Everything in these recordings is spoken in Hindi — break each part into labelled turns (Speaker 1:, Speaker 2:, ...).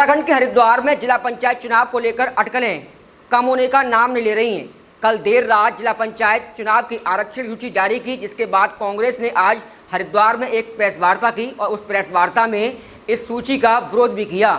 Speaker 1: उत्तराखंड के हरिद्वार में जिला पंचायत चुनाव को लेकर अटकलें कम होने का नाम नहीं ले रही हैं। कल देर रात जिला पंचायत चुनाव की आरक्षण सूची जारी की, जिसके बाद कांग्रेस ने आज हरिद्वार में एक प्रेस वार्ता की और उस प्रेस वार्ता में इस सूची का विरोध भी किया।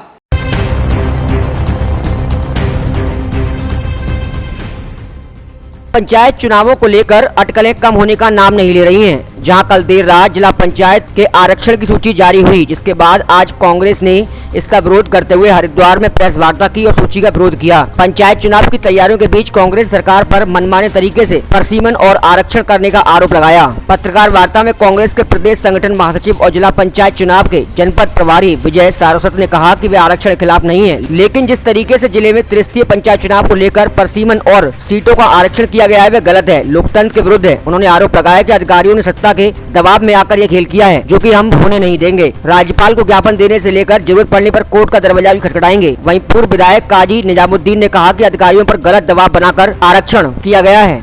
Speaker 1: पंचायत चुनावों को लेकर अटकलें कम होने का नाम नहीं ले रही हैं। जहां कल देर रात जिला पंचायत के आरक्षण की सूची जारी हुई, जिसके बाद आज कांग्रेस ने इसका विरोध करते हुए हरिद्वार में प्रेस वार्ता की और सूची का विरोध किया। पंचायत चुनाव की तैयारियों के बीच कांग्रेस सरकार पर मनमाने तरीके से परसीमन और आरक्षण करने का आरोप लगाया। पत्रकार वार्ता में कांग्रेस के प्रदेश संगठन महासचिव और जिला पंचायत चुनाव के जनपद प्रभारी विजय सारस्वत ने कहा कि वे आरक्षण के खिलाफ नहीं है, लेकिन जिस तरीके से जिले में त्रिस्तरीय पंचायत चुनाव को लेकर परसीमन और सीटों का आरक्षण किया गया है वे गलत है, लोकतंत्र के विरुद्ध है। उन्होंने आरोप लगाया कि अधिकारियों ने सत्ता के दबाव में आकर ये खेल किया है, जो कि हम होने नहीं देंगे। राज्यपाल को ज्ञापन देने से लेकर जरूरत पड़ने पर कोर्ट का दरवाजा भी खटखटाएंगे। वहीं पूर्व विधायक काजी निजामुद्दीन ने कहा कि अधिकारियों पर गलत दबाव बनाकर आरक्षण किया गया है।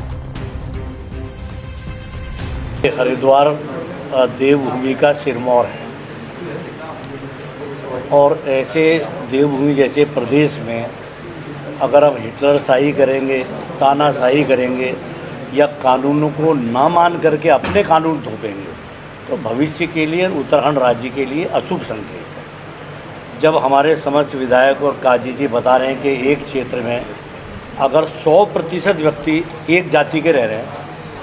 Speaker 2: हरिद्वार देवभूमि का सिरमौर है और ऐसे देवभूमि जैसे प्रदेश में अगर हम हिटलरशाही करेंगे, तानाशाही करेंगे या कानूनों को ना मान करके अपने कानून थोपेंगे तो भविष्य के लिए उत्तराखंड राज्य के लिए अशुभ संकेत है। जब हमारे समस्त विधायक और काजी जी बता रहे हैं कि एक क्षेत्र में अगर 100% व्यक्ति एक जाति के रह रहे हैं,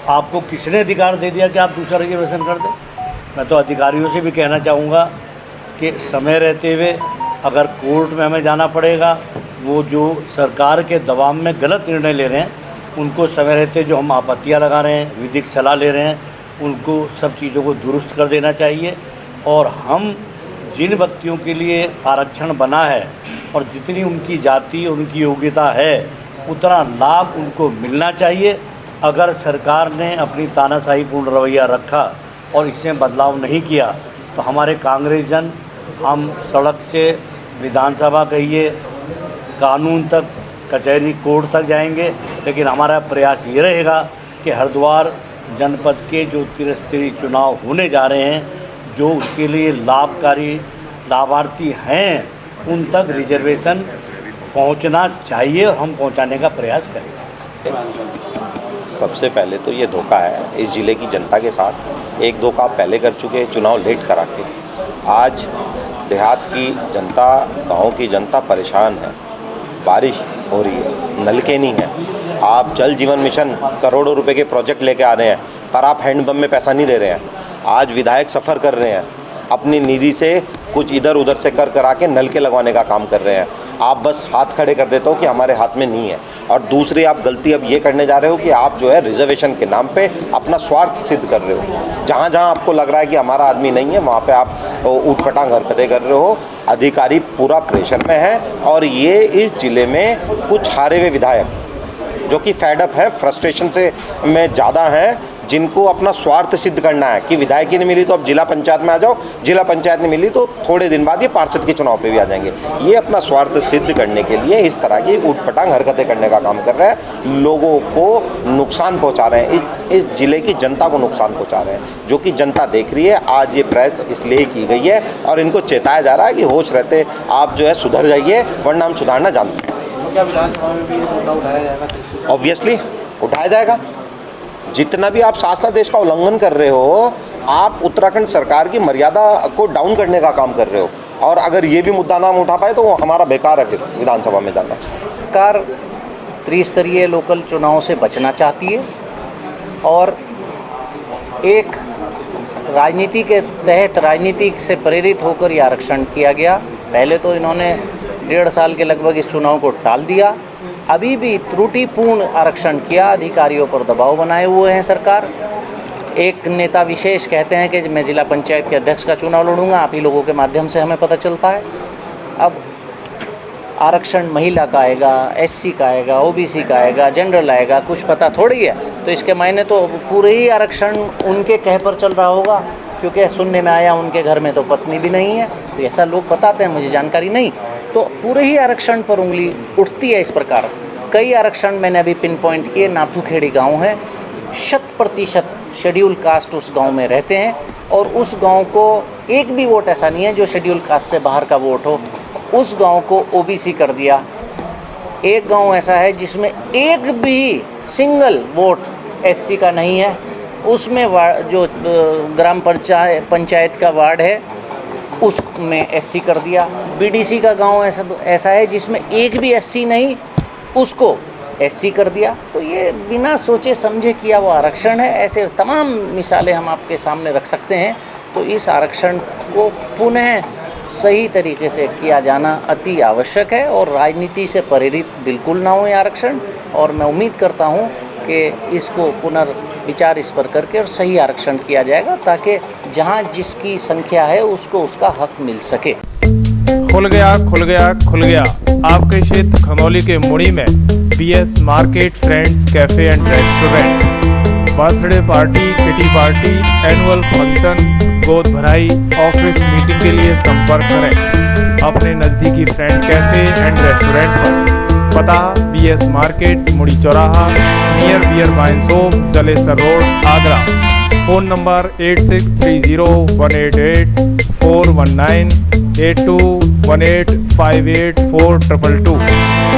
Speaker 2: आपको किसने अधिकार दे दिया कि आप दूसरा रिजर्वेशन कर दें? मैं तो अधिकारियों से भी कहना चाहूँगा कि समय रहते हुए अगर कोर्ट में हमें जाना पड़ेगा, वो जो सरकार के दबाव में गलत निर्णय ले रहे हैं उनको समय रहते जो हम आपत्तियां लगा रहे हैं, विधिक सलाह ले रहे हैं, उनको सब चीज़ों को दुरुस्त कर देना चाहिए। और हम जिन व्यक्तियों के लिए आरक्षण बना है और जितनी उनकी जाति उनकी योग्यता है उतना लाभ उनको मिलना चाहिए। अगर सरकार ने अपनी तानाशाहीपूर्ण रवैया रखा और इसमें बदलाव नहीं किया तो हमारे कांग्रेस जन हम सड़क से विधानसभा कहिए कानून तक, कचहरी कोर्ट तक जाएंगे, लेकिन हमारा प्रयास ये रहेगा कि हरिद्वार जनपद के जो त्रिस्तरीय चुनाव होने जा रहे हैं, जो उसके लिए लाभकारी लाभार्थी हैं उन तक रिजर्वेशन पहुंचना चाहिए और हम पहुंचाने का प्रयास करेंगे।
Speaker 3: सबसे पहले तो ये धोखा है इस ज़िले की जनता के साथ। एक धोखा आप पहले कर चुके, चुनाव लेट करा के। आज देहात की जनता, गाँव की जनता परेशान है। बारिश हो रही है, नलके नहीं हैं। आप जल जीवन मिशन करोड़ों रुपए के प्रोजेक्ट लेके आ रहे हैं, पर आप हैंडपम्प में पैसा नहीं दे रहे हैं। आज विधायक सफ़र कर रहे हैं, अपनी निधि से कुछ इधर उधर से करा के नलके लगवाने का काम कर रहे हैं। आप बस हाथ खड़े कर देते हो कि हमारे हाथ में नहीं है। और दूसरी आप गलती अब ये करने जा रहे हो कि आप जो है रिजर्वेशन के नाम पे अपना स्वार्थ सिद्ध कर रहे हो। जहाँ जहाँ आपको लग रहा है कि हमारा आदमी नहीं है, वहाँ पे आप ऊटपटांग हरकतें कर रहे हो। अधिकारी पूरा प्रेशर में है और ये इस ज़िले में कुछ हारे हुए विधायक जो कि फेडअप है, फ्रस्ट्रेशन से में ज़्यादा है, जिनको अपना स्वार्थ सिद्ध करना है कि विधायक ही नहीं मिली तो अब जिला पंचायत में आ जाओ, जिला पंचायत नहीं मिली तो थोड़े दिन बाद ये पार्षद के चुनाव पे भी आ जाएंगे। ये अपना स्वार्थ सिद्ध करने के लिए इस तरह की ऊटपटांग हरकतें करने का काम कर रहे हैं, लोगों को नुकसान पहुंचा रहे हैं, इस जिले की जनता को नुकसान पहुंचा रहे हैं, जो कि जनता देख रही है। आज ये प्रेस इसलिए की गई है और इनको चेताया जा रहा है कि होश रहते आप जो है सुधर जाइए, वरना हम सुधारना जानते हैं। ऑब्वियसली उठाया जाएगा। जितना भी आप शासनादेश का उल्लंघन कर रहे हो, आप उत्तराखंड सरकार की मर्यादा को डाउन करने का काम कर रहे हो। और अगर ये भी मुद्दा ना उठा पाए तो वो हमारा बेकार है फिर विधानसभा में जाना।
Speaker 4: सरकार त्रिस्तरीय लोकल चुनाव से बचना चाहती है और एक राजनीति के तहत राजनीति से प्रेरित होकर ये आरक्षण किया गया। पहले तो इन्होंने 1.5 साल के लगभग इस चुनाव को टाल दिया, अभी भी त्रुटिपूर्ण आरक्षण किया, अधिकारियों पर दबाव बनाए हुए हैं सरकार। एक नेता विशेष कहते हैं कि मैं जिला पंचायत के अध्यक्ष का चुनाव लड़ूंगा, आप ही लोगों के माध्यम से हमें पता चलता है। अब आरक्षण महिला का आएगा, एससी का आएगा, ओबीसी का आएगा, जनरल आएगा, कुछ पता थोड़ी है। तो इसके मायने तो पूरे ही आरक्षण उनके कह पर चल रहा होगा, क्योंकि सुनने में आया उनके घर में तो पत्नी भी नहीं है। तो ऐसा लोग बताते हैं, मुझे जानकारी नहीं। तो पूरे ही आरक्षण पर उंगली उठती है इस प्रकार। कई आरक्षण मैंने अभी पिन पॉइंट किए। नाथूखेड़ी गांव है, 100% शेड्यूल कास्ट उस गांव में रहते हैं और उस गांव को एक भी वोट ऐसा नहीं है जो शेड्यूल कास्ट से बाहर का वोट हो। उस गांव को ओबीसी कर दिया। एक गांव ऐसा है जिसमें एक भी सिंगल वोट एससी का नहीं है, उसमें जो ग्राम पंचायत का वार्ड है उसमें एससी कर दिया। बीडीसी का गांव ऐसा है जिसमें एक भी एससी नहीं, उसको एससी कर दिया। तो ये बिना सोचे समझे किया वो आरक्षण है। ऐसे तमाम मिसालें हम आपके सामने रख सकते हैं। तो इस आरक्षण को पुनः सही तरीके से किया जाना अति आवश्यक है और राजनीति से प्रेरित बिल्कुल ना हो ये आरक्षण। और मैं उम्मीद करता हूँ कि इसको पुनर्विचार इस पर करके और सही आरक्षण किया जाएगा, ताकि जहाँ जिसकी संख्या है उसको उसका हक मिल सके।
Speaker 5: खुल गया आपके क्षेत्र खनौली के मुड़ी में BS market friends cafe and restaurant. Birthday party, kitty party, annual function, गोद भराई, ऑफिस मीटिंग के लिए संपर्क करें अपने नज़दीकी फ्रेंड कैफे एंड रेस्टोरेंट पर। पता बीएस मार्केट, मुड़ी चौराहा, near beer wine shop, Jalesar road, Agra. Phone number 8630188419 8218584222।